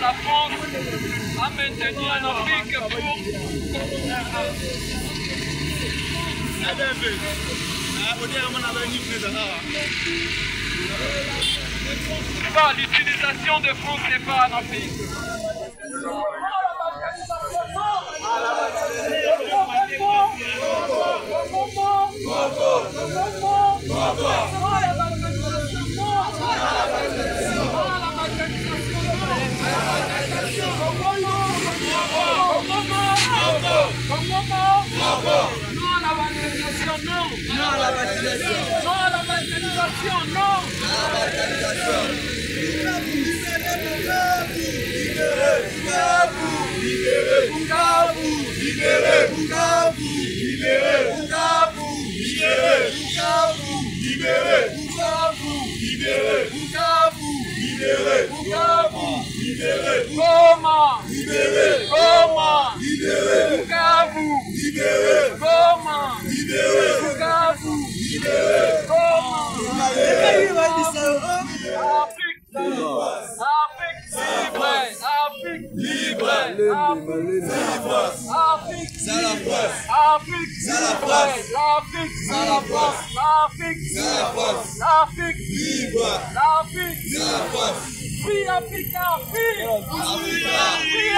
la France à maintenir en Afrique pour l'utilisation de francs CFA en Afrique. Free Africa, free! Free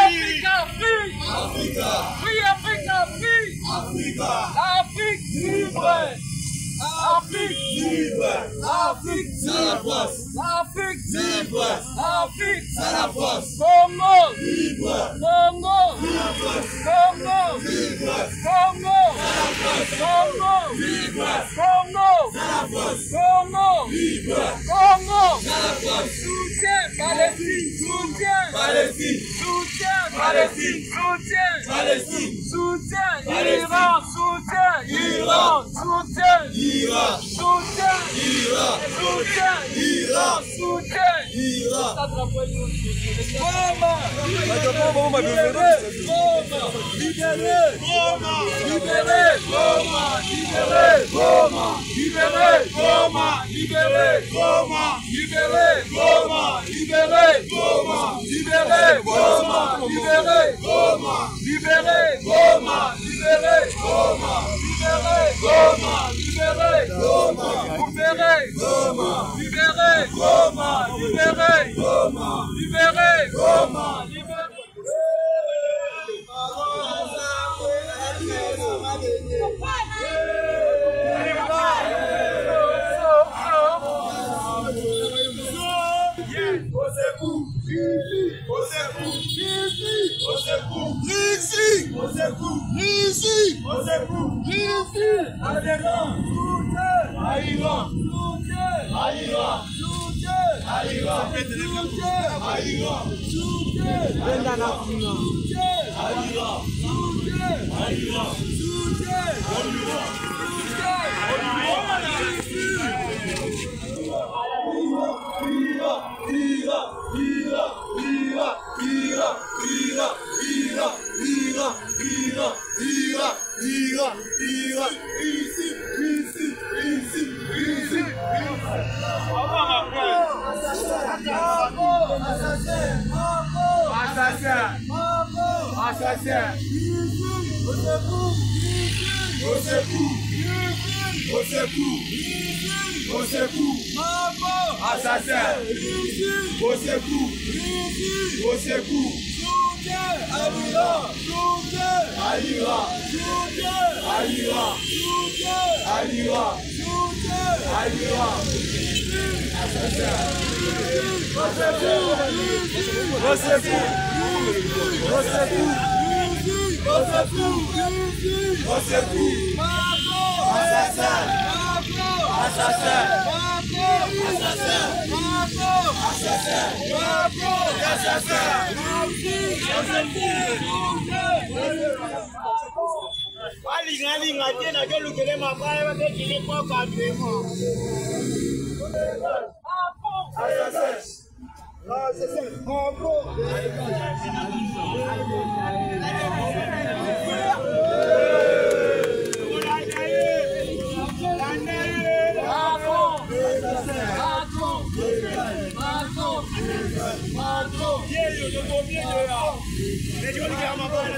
Africa, free! Free Africa, free! L'Afrique libre! L'Afrique libre! L'Afrique libre! L'Afrique libre! L'Afrique c'est la force! Congo libre! Congo libre! Congo libre! Congo Congo libre! Congo c'est la force! Congo libre! Congo c'est la force! Soutien Palestine! Soutien Palestine! Soutien Palestine! Soutien Palestine! Soutien Iran! Soutien Iran! Soutien Iran! Soutien Iran! Soutien Iran! Soutien Iran! Goma! Goma! Libéré! Goma! Libéré! Goma! Libéré! Goma! Libéré! Goma! Libéré! Goma! Libéré! Goma! Libéré! Goma! Libéré! Goma! Libéré! Goma! Libéré! Goma! Libéré! Goma! Libéré! Goma! Libéré! Goma! Libéré! Goma! Libéré! Goma! Libéré! Goma! Libéré! Goma! Libéré!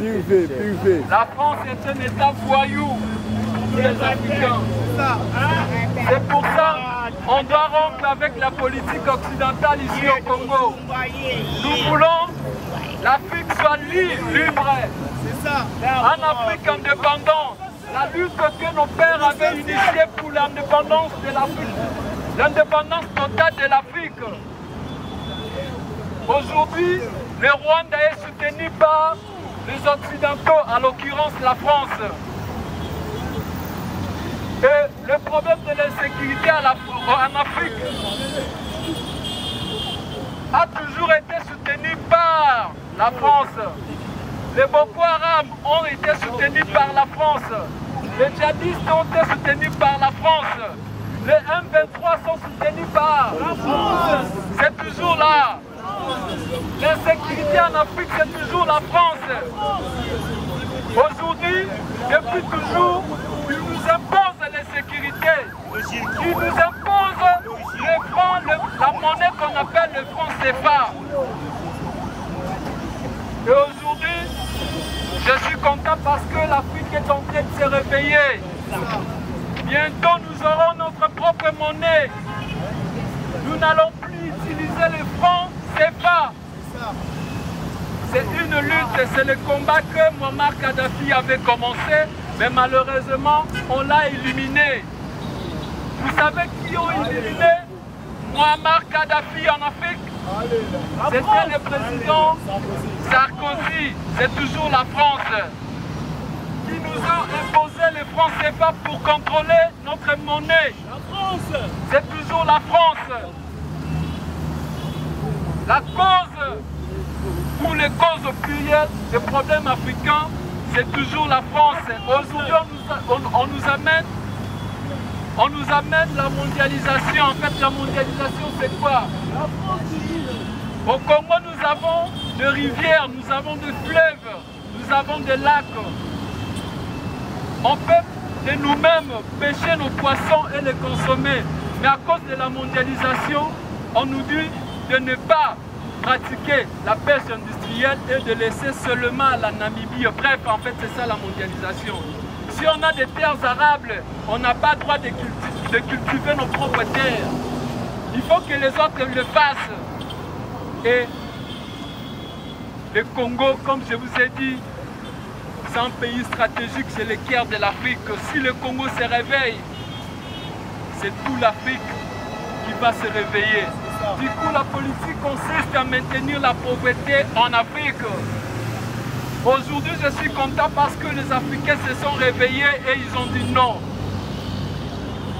Pire. La France est un État voyou pour les Africains. C'est pour ça qu'on doit rompre avec la politique occidentale ici au Congo. Nous voulons l'Afrique soit libre. En Afrique indépendante, la lutte que nos pères avaient initiée pour l'indépendance de l'Afrique, l'indépendance totale de l'Afrique. Aujourd'hui, le Rwanda est soutenu par les Occidentaux, en l'occurrence la France. Et le problème de l'insécurité en Afrique a toujours été soutenu par la France. Les Boko Haram ont été soutenus par la France. Les djihadistes ont été soutenus par la France. Les M23 sont soutenus par la France. C'est toujours là. L'insécurité en Afrique, c'est toujours la France. Aujourd'hui, depuis toujours, ils nous imposent l'insécurité. Ils nous imposent le franc, la monnaie qu'on appelle le franc CFA. Et aujourd'hui, je suis content parce que l'Afrique est en train de se réveiller. Bientôt, nous aurons notre propre monnaie. Nous n'allons plus utiliser le franc CFA. C'est une lutte, c'est le combat que Muammar Kadhafi avait commencé, mais malheureusement, on l'a éliminé. Vous savez qui ont éliminé Muammar Kadhafi en Afrique? C'était le président Sarkozy, c'est toujours la France, qui nous a imposé le franc CFA pour contrôler notre monnaie. C'est toujours la France. La cause, pour les causes plurielles des problèmes africains, c'est toujours la France. Aujourd'hui, on nous amène la mondialisation. En fait, la mondialisation, c'est quoi? Au Congo, nous avons des rivières, nous avons des fleuves, nous avons des lacs. On peut de nous-mêmes pêcher nos poissons et les consommer. Mais à cause de la mondialisation, on nous dit de ne pas pratiquer la pêche industrielle et de laisser seulement à la Namibie. Bref, en fait, c'est ça la mondialisation. Si on a des terres arables, on n'a pas le droit de cultiver nos propres terres. Il faut que les autres le fassent. Et le Congo, comme je vous ai dit, c'est un pays stratégique, c'est le cœur de l'Afrique. Si le Congo se réveille, c'est toute l'Afrique qui va se réveiller. Du coup, la politique consiste à maintenir la pauvreté en Afrique. Aujourd'hui, je suis content parce que les Africains se sont réveillés et ils ont dit non.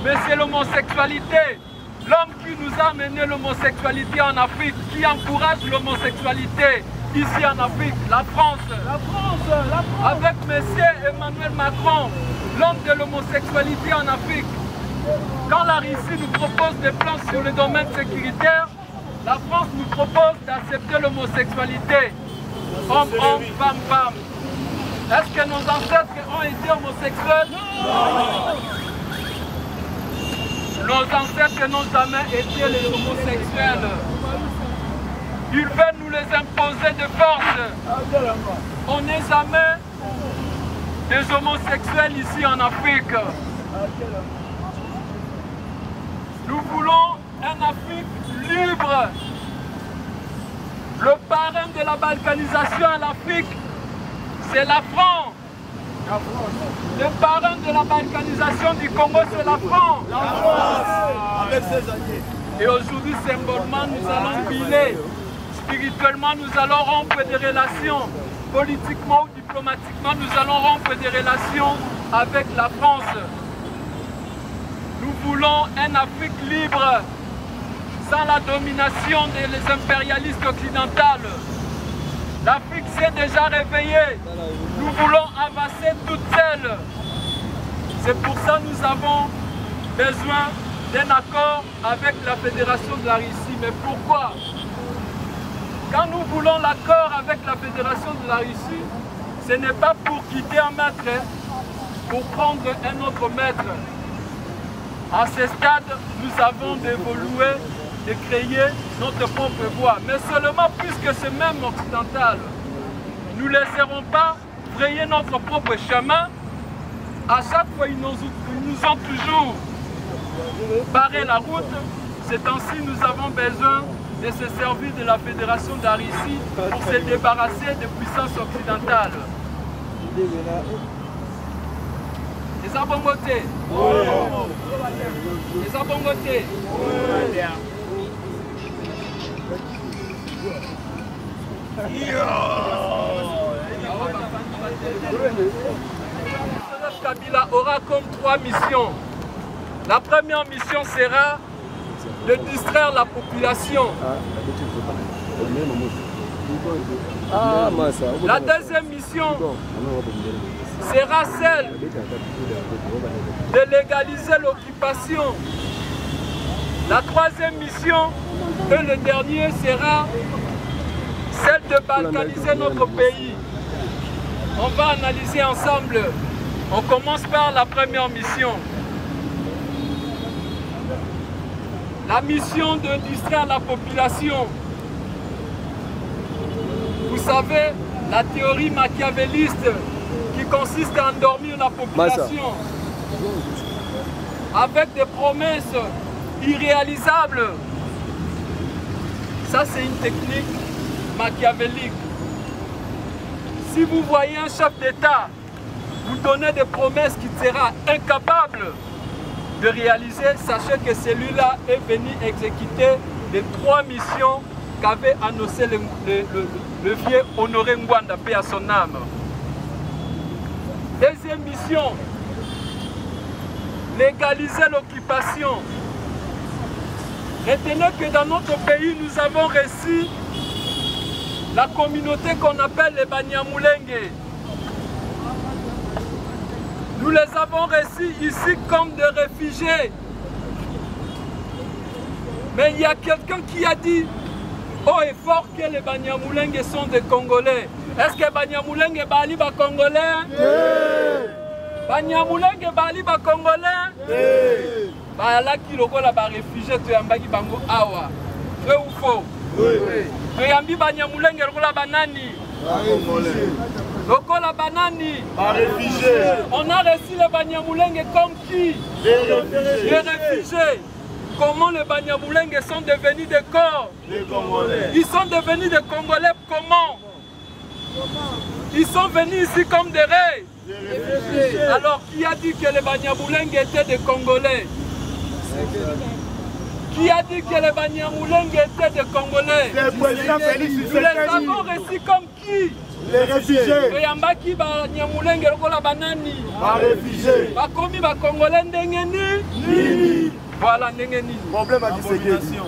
Mais c'est l'homosexualité. L'homme qui nous a amené l'homosexualité en Afrique, qui encourage l'homosexualité ici en Afrique, la France. Avec M. Emmanuel Macron, l'homme de l'homosexualité en Afrique. Quand la Russie nous propose des plans sur le domaine sécuritaire, la France nous propose d'accepter l'homosexualité. Homme, femme, femme. Est-ce que nos ancêtres ont été homosexuels? Non. Nos ancêtres n'ont jamais été les homosexuels. Ils veulent nous les imposer de force. On n'est jamais des homosexuels ici en Afrique. Nous voulons une Afrique libre. Le parrain de la balkanisation en Afrique, c'est la France. Le parrain de la balkanisation du Congo, c'est la France. Avec ses alliés. Et aujourd'hui, symbolement, nous allons filer. Spirituellement, nous allons rompre des relations. Politiquement ou diplomatiquement, nous allons rompre des relations avec la France. Nous voulons une Afrique libre, sans la domination des impérialistes occidentaux. L'Afrique s'est déjà réveillée. Nous voulons avancer toute seule. C'est pour ça que nous avons besoin d'un accord avec la Fédération de la Russie. Mais pourquoi? Quand nous voulons l'accord avec la Fédération de la Russie, ce n'est pas pour quitter un maître, pour prendre un autre maître. À ce stade, nous avons d'évoluer, de créer notre propre voie. Mais seulement puisque c'est même occidental. Nous ne laisserons pas frayer notre propre chemin. À chaque fois, ils nous ont toujours barré la route. C'est ainsi que nous avons besoin de se servir de la Fédération d'Aricie pour se débarrasser des puissances occidentales. Les abongotés. Les abongotés. Kabila aura comme 3 missions. La première mission sera de distraire la population. La deuxième mission sera celle de légaliser l'occupation. La troisième mission et le dernier sera celle de balkaniser notre pays. On va analyser ensemble. On commence par la première mission. La mission de distraire la population. Vous savez, la théorie machiavéliste qui consiste à endormir la population avec des promesses irréalisables. Ça, c'est une technique machiavélique. Si vous voyez un chef d'État vous donner des promesses qu'il sera incapable de réaliser, sachez que celui-là est venu exécuter les 3 missions qu'avait annoncé le vieux Honoré Ngwanda, paix à son âme. Deuxième mission, légaliser l'occupation. Retenez que dans notre pays, nous avons reçu la communauté qu'on appelle les Banyamulenge. Nous les avons reçus ici comme des réfugiés. Mais il y a quelqu'un qui a dit haut et fort que les Banyamulenge sont des Congolais. Est-ce que Banyamulenge bali ba Congolais? Banyamulenge bali ba Congolais? Ba la ki lokola ba réfugié to yambaki bango awa. Vrai ou faux? Oui. To yambi Banyamulenge lokola banani? Lokola banani? On a reçu les Banyamulenge comme qui? Des réfugiés. Comment les Banyamulenge sont devenus des corps? Des Congolais. Ils sont devenus des Congolais comment? Ils sont venus ici comme des réfugiés. Alors qui a dit que les Banyamulenge étaient des Congolais? Qui a dit que les Banyamulenge étaient des Congolais? Nous les avons reçus comme qui? Les réfugiés. Yambaki Banyamulenge lokola banani? Réfugiés. Bakomi ba Congolais ndengeni? Voilà ndengeni. Problème à disséquation.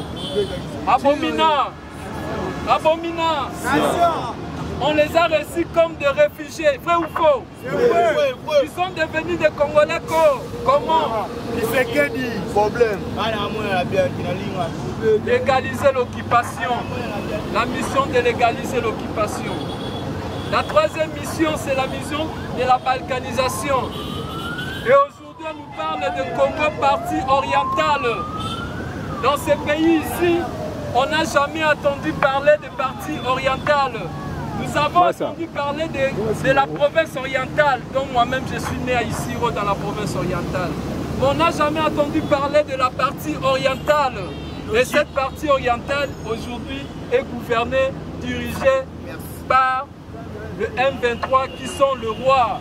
Abominant. Abominant. On les a reçus comme des réfugiés. Vrai ou faux? Ils sont devenus des Congolais comment? Problème. Légaliser l'occupation. La mission de légaliser l'occupation. La troisième mission, c'est la mission de la balkanisation. Et aujourd'hui, on nous parle de Congo partie orientale. Dans ces pays ici, on n'a jamais entendu parler de partie orientale. Nous avons entendu parler de la province orientale, dont moi-même je suis né à Isiro dans la province orientale. Mais on n'a jamais entendu parler de la partie orientale. Et cette partie orientale, aujourd'hui, est gouvernée, dirigée par le M23 qui sont le roi.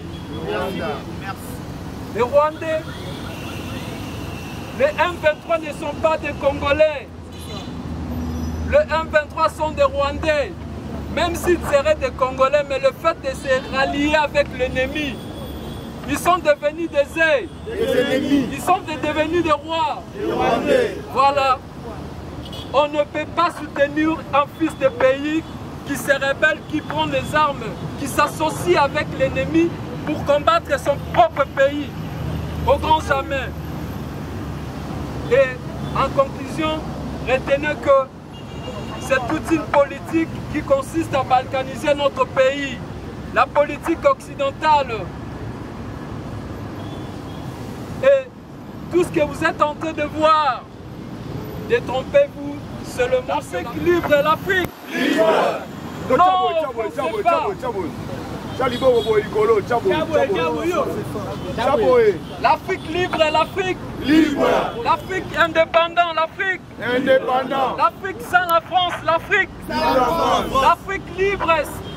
Les Rwandais. Les M23 ne sont pas des Congolais. Les M23 sont des Rwandais. Même s'ils seraient des Congolais, mais le fait de se rallier avec l'ennemi, ils sont devenus des ennemis. Ils sont devenus des rois. Voilà. On ne peut pas soutenir un fils de pays qui se rebelle, qui prend les armes, qui s'associe avec l'ennemi pour combattre son propre pays. Au grand jamais. Et en conclusion, retenez que c'est toute une politique qui consiste à balkaniser notre pays. La politique occidentale. Et tout ce que vous êtes en train de voir, détrompez-vous, seulement c'est libre l'Afrique. Non, on ne pas. L'Afrique libre, l'Afrique libre. L'Afrique indépendante, l'Afrique indépendant. L'Afrique sans la France, l'Afrique sans la France. L'Afrique libre,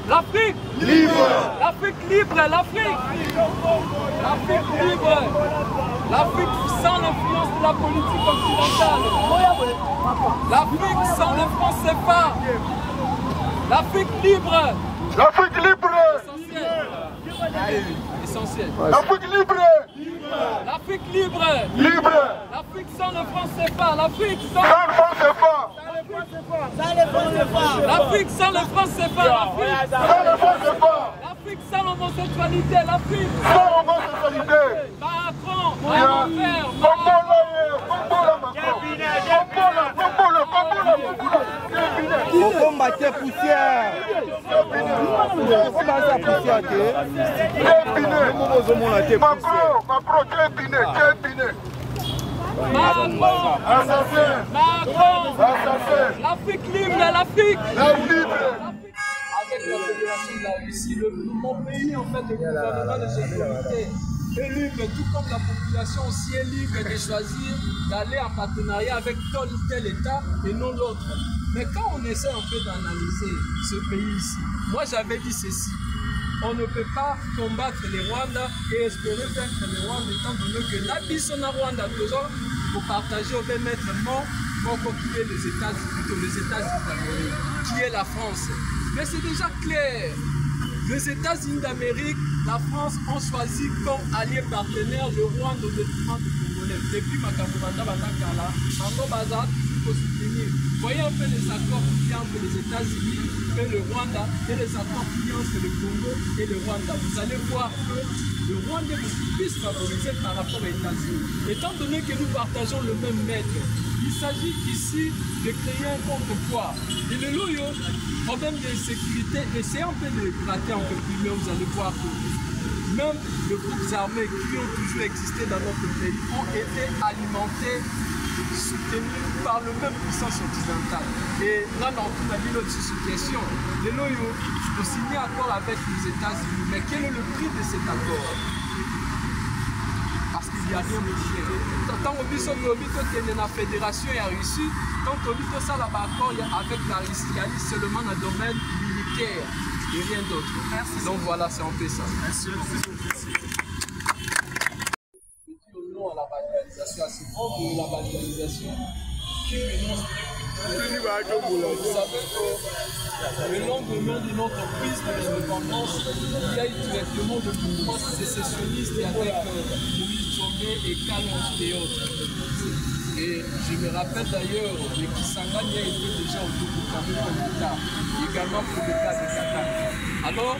l'Afrique libre. L'Afrique libre, l'Afrique. L'Afrique libre. L'Afrique sans l'influence de la politique occidentale. L'Afrique sans le franc CFA. L'Afrique libre. L'Afrique libre. Essentiel. L'Afrique libre. L'Afrique libre. Libre. L'Afrique sans le franc CFA. L'Afrique sans le franc CFA. L'Afrique sans le franc CFA. L'Afrique sans l'homosexualité. L'Afrique sans l'homosexualité. Macron. Faut combattre poussière. Macron, assassin. Macron, assassin. L'Afrique libre, l'Afrique. Avec la Fédération de la Russie, mon pays, en fait, le gouvernement de sécurité est libre, tout comme la population aussi est libre de choisir d'aller en partenariat avec tel État et non l'autre. Mais quand on essaie un peu d'analyser ce pays ici, moi j'avais dit ceci. On ne peut pas combattre les Rwandais et espérer vaincre les Rwandais étant donné que la Bissona Rwanda, toujours, pour partager au même maître mort, pour copier les États-Unis d'Amérique, qui est la France. Mais c'est déjà clair. Les États-Unis d'Amérique, la France ont choisi comme allié partenaire le Rwanda au détriment du Congolais. Depuis Makabouanda Batakala, Mango Bazat, il faut soutenir. Voyez un peu les accords qu'il y a entre les États-Unis et le Rwanda et les accords qu'il y a entre le Congo et le Rwanda. Vous allez voir que le Rwanda est beaucoup plus favorisé par rapport aux États-Unis. Étant donné que nous partageons le même maître, il s'agit ici de créer un contrepoids. Et le loyo, problème d'insécurité, essayez un peu de gratter un peu plus, mais vous allez voir que même les groupes armés qui ont toujours existé dans notre pays ont été alimentés, soutenus par le même puissance occidentale. Et là, dans toute la ville, notre question, les loyo, ont signé un accord avec les États-Unis. Mais quel est le prix de cet accord? Parce qu'il n'y a rien de cher. Tant que nous sommes la fédération et la Russie, tant que nous sommes accord avec la Russie, il y a seulement dans le domaine militaire et rien d'autre. Donc voilà, c'est un peu ça. Merci. Non à la balkanisation, à ce moment de la balkanisation, qui mélange vous savez que le lendemain de notre prise de l'indépendance, il y a eu directement le mouvement sécessionniste avec Moïse Tchomé et Kalonji et autres. Et je me rappelle d'ailleurs que Kisangani a été déjà au Touboukamé pour l'État, également pour l'État de Qatar. Alors,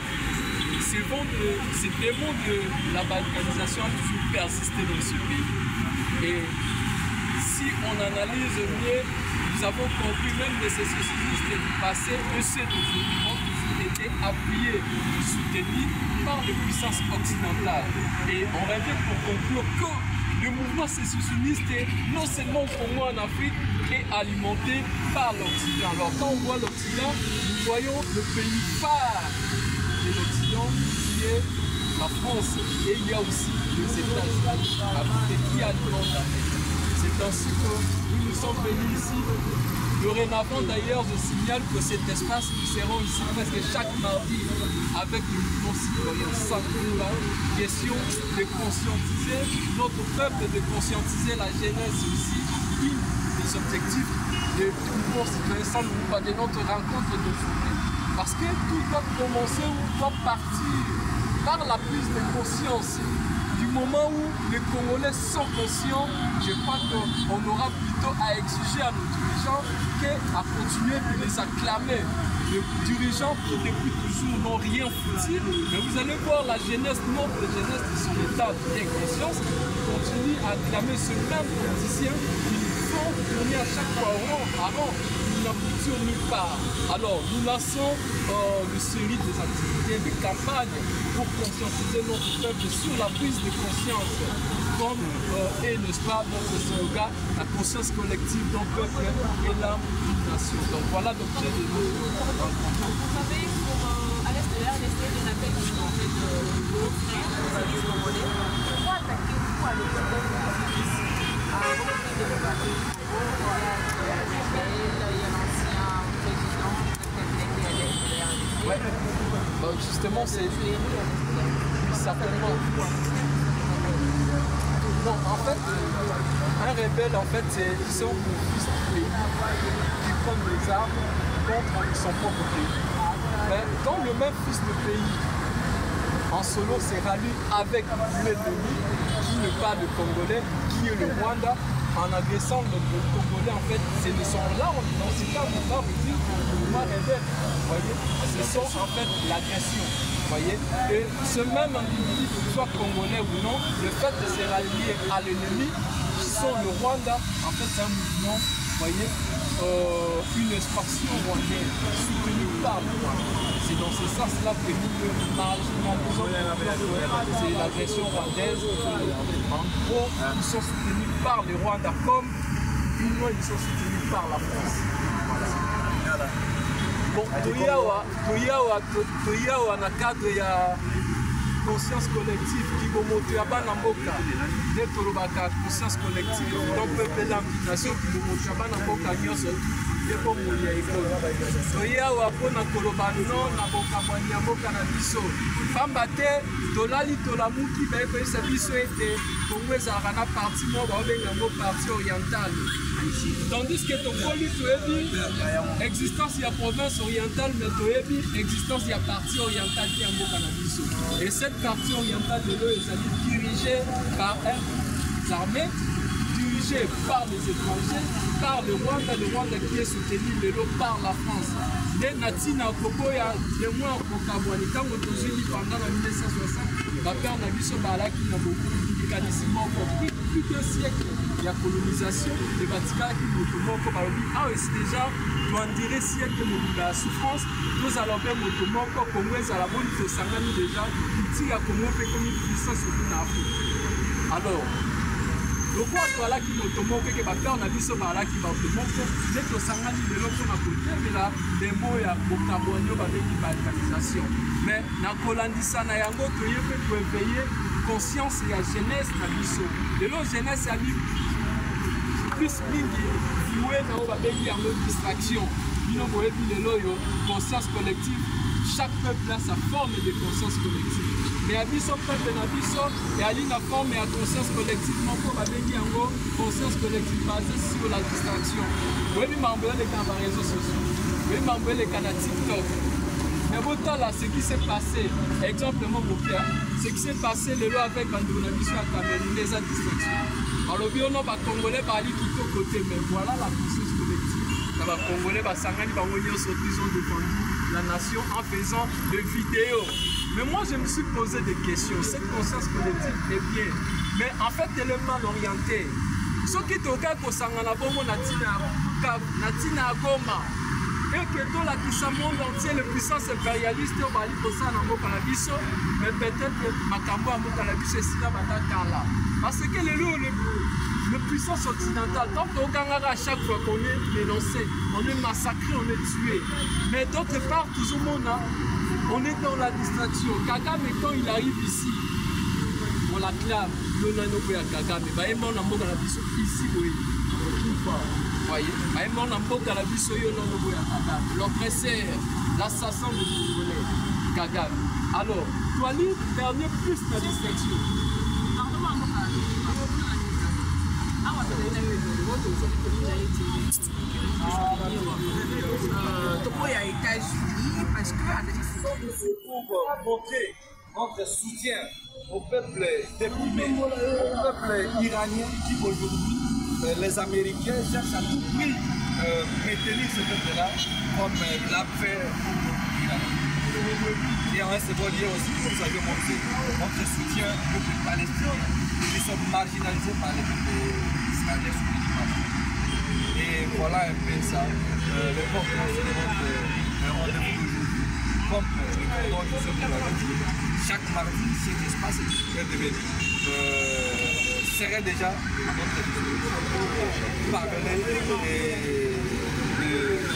ces démons de la balkanisation ont toujours persisté dans ce pays. Et si on analyse mieux, nous avons compris même les sécessionnistes du passé, ceux d'aujourd'hui ont toujours été appuyés, soutenus par les puissances occidentales. Et on revient pour conclure que le mouvement sécessionniste, non seulement au Congo en Afrique, est alimenté par l'Occident. Alors quand on voit l'Occident, nous voyons le pays phare de l'Occident qui est la France. Et il y a aussi les États-Unis qui alimentent l'Afrique. C'est ainsi que nous sommes venus ici. Dorénavant d'ailleurs, je signale que cet espace, nous serons ici presque chaque mardi avec le mouvement citoyen sans question de conscientiser notre peuple, de conscientiser la jeunesse aussi, une des objectifs du mouvement citoyen sans de notre rencontre d'aujourd'hui. Parce que tout doit commencer ou doit partir par la prise de conscience. Du moment où les Congolais sont conscients, je crois qu'on aura plutôt à exiger à nos dirigeants qu'à continuer de les acclamer. Les dirigeants qui depuis toujours n'ont rien foutu, mais vous allez voir la jeunesse, notre jeunesse de son état bien conscience, continue à acclamer ce même politicien qui nous font tourner à chaque fois rond. N'aboutir nulle part. Alors, nous lançons une série des activités de campagne pour conscientiser notre peuple sur la prise de conscience, comme est, n'est-ce pas, notre slogan, la conscience collective d'un peuple et l'âme d'une nation. Donc voilà l'objet de notre rencontre. Vous savez, à l'est RDC vient d'appeler en fait nos frères, nos amis congolais. Pourquoi attaquer vous à l'opinion il y a l'ancien président de ouais. Bah, justement, c'est certainement. Non, en fait, un rebelle, en fait, ils sont le fils du pays qui prennent des armes contre son propre pays. Mais quand le même fils de pays en solo s'est rallié avec l'ennemi qui ne parle le congolais, qui est le Rwanda, en agressant le Congolais, en fait, ce sont là, dans ce cas, on va vous dire le mouvement rebelle. Vous voyez, ce sont en fait l'agression. Vous voyez, et ce même individu, soit congolais ou non, le fait de se rallier à l'ennemi, qui sont le Rwanda, en fait, c'est un mouvement, vous voyez, une expansion rwandaise soutenue par le Rwanda. C'est dans ce sens-là que nous marginalisons, c'est l'agression rwandaise. En gros, ils sont soutenus par le Rwanda, comme ils sont soutenus par la France. Voilà. Bon, toyawa na cadre ya conscience collective qui bomoto ya bana mboka nde tolobaka conscience collective donc peuple d'ambitation qui bomoto ya bana mboka nyonso ye bomoi ya ekolo toyawa mpona koloba non na bokabwani ya mboka na biso pamba te tolali tolamuki bayekoyisa biso ete kongo ezalaka na parti moko baobenga yango parti orientale. Tandis que tokoli toyebi existence ya province orientale, mais toyebi existence ya partie orientale qui est en mboka na biso. Et cette partie orientale de l'eau est dirigée par un armée, dirigée par les étrangers, par le Rwanda qui est soutenu de l'eau par la France. Dès Natina Koboya, de moi au Kabouani, quand on a pendant 1960, ma père n'a vu ce balaki n'a beaucoup de plus d'un siècle. La colonisation de Vatican qui nous montre comme ah oui, c'est déjà doit dire siècle de la souffrance nous allons faire mouvement comme Congo à la bonne de Sangani déjà qui a Congo fait comme une puissance en Afrique. Alors le quoi toi là qui nous que Bakar n'a vu ce là qui va te montrer c'est que Sangani de l'autre à côté mais là des mots ya Bokabonyo avec une balkanisation mais na kolandisa na yango to yebe pour éveiller conscience et la jeunesse na biso de l'eau jeunesse a mis plus mingi jouer na o babengi yango distraction bino boyebi lelo yo conscience collective chaque peuple a sa forme de conscience collective mais à biso peuple na biso et ali na forme ya conscience collective moko babengi yango conscience collective basée sur la distraction boyebi mambo les cas par réseaux sociaux boyebi mambo les cas na TikTok. Mais voilà là, ce qui s'est passé, exemple mon père, ce qui s'est passé le lot avec Bandounabiso à Cameroun, les distractions. Alors bien on va Congolais par qui côté, mais voilà la conscience collective. Ça va Congolais, Sangani, ils ont défendu la nation en faisant des vidéos. Mais moi je me suis posé des questions. Cette conscience collective est bien, mais en fait elle est mal orientée. Ce qui est au cas que Sangana Bomo Natina Goma. Et que dans la qui monde entier, les puissances impérialistes au Bali pour ça dans Mokalabiso, mais peut-être Makambo à Mokalabiso et Sina Batakala. Parce que les puissances occidentales, tant qu'au Gangara, à chaque fois qu'on est dénoncé, on est massacré, on est tué. Mais d'autre part, tout le monde, on est dans la distraction. Kagame, quand il arrive ici, on l'acclame. Le Nanoboya Kagame, on a Mokalabiso ici, oui. Voyez, l'oppresseur, l'assassin de Congolais, Kagame. Alors, toi, lui, dernier plus la distraction. Parce que pour montrer notre soutien au peuple déprimé, au peuple iranien qui aujourd'hui les Américains cherchent à tout prix maintenir ce peuple-là comme l'a fait et en second lieu aussi, nous avions montré notre soutien au peuple palestinien qui sont marginalisés par les peuples israéliens sous l'occupation. Et voilà un peu ça, l'importance de notre rendez-vous d'aujourd'hui. Comme le cordon du Seigneur l'avait dit, chaque mardi, cet espace est devenu serait déjà à notre disposition pour parler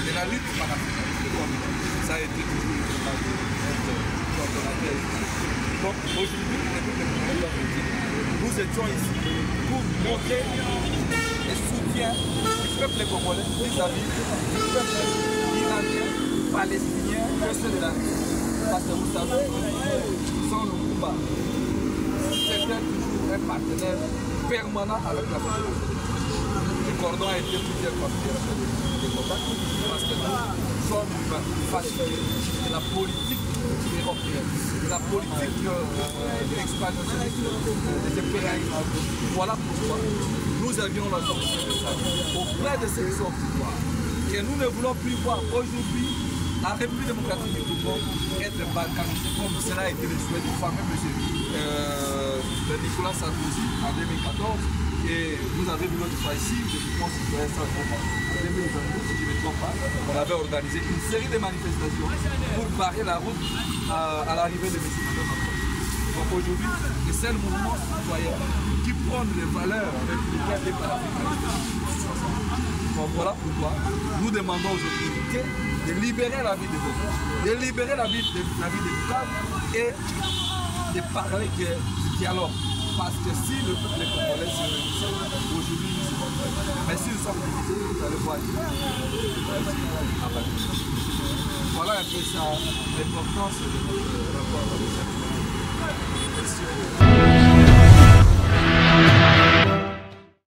de la lutte panafricaine. Ça a été toujours une coordonnateur. Donc aujourd'hui, nous étions ici pour montrer le soutien du peuple congolais vis-à-vis du peuple iranien, palestinien, que ceux de la Russie. Parce que vous savez, sans le combat, c'était toujours un partenaire permanent avec la population. Le cordon a été plusieurs fois de contact parce que nous sommes fascinés de la politique européenne, de la politique de l'expansionnisme, des impérialismes. Voilà pourquoi nous avions la solution de ça auprès de ceux qui sont au pouvoir. Et nous ne voulons plus voir aujourd'hui la République démocratique du Congo être balkanisée comme cela a été le souhait du fameux monsieur Nicolas Sarkozy en 2014. Et vous avez vu notre fois ici, je pense que c'est ça en 2022, si je ne me trompe pas, on avait organisé une série de manifestations pour barrer la route à l'arrivée de M. Macron. Donc aujourd'hui, c'est le seul mouvement citoyen qui prône les valeurs républicaines et panafricaines. Donc voilà pourquoi nous demandons aux autorités de libérer la vie de Goma, de libérer la vie de Bukavu et de parler du dialogue. Parce que si le peuple congolais se réunit aujourd'hui, mais si nous sommes divisés, vous allez voir. Voilà un peu ça, l'importance de notre rapport avec cette.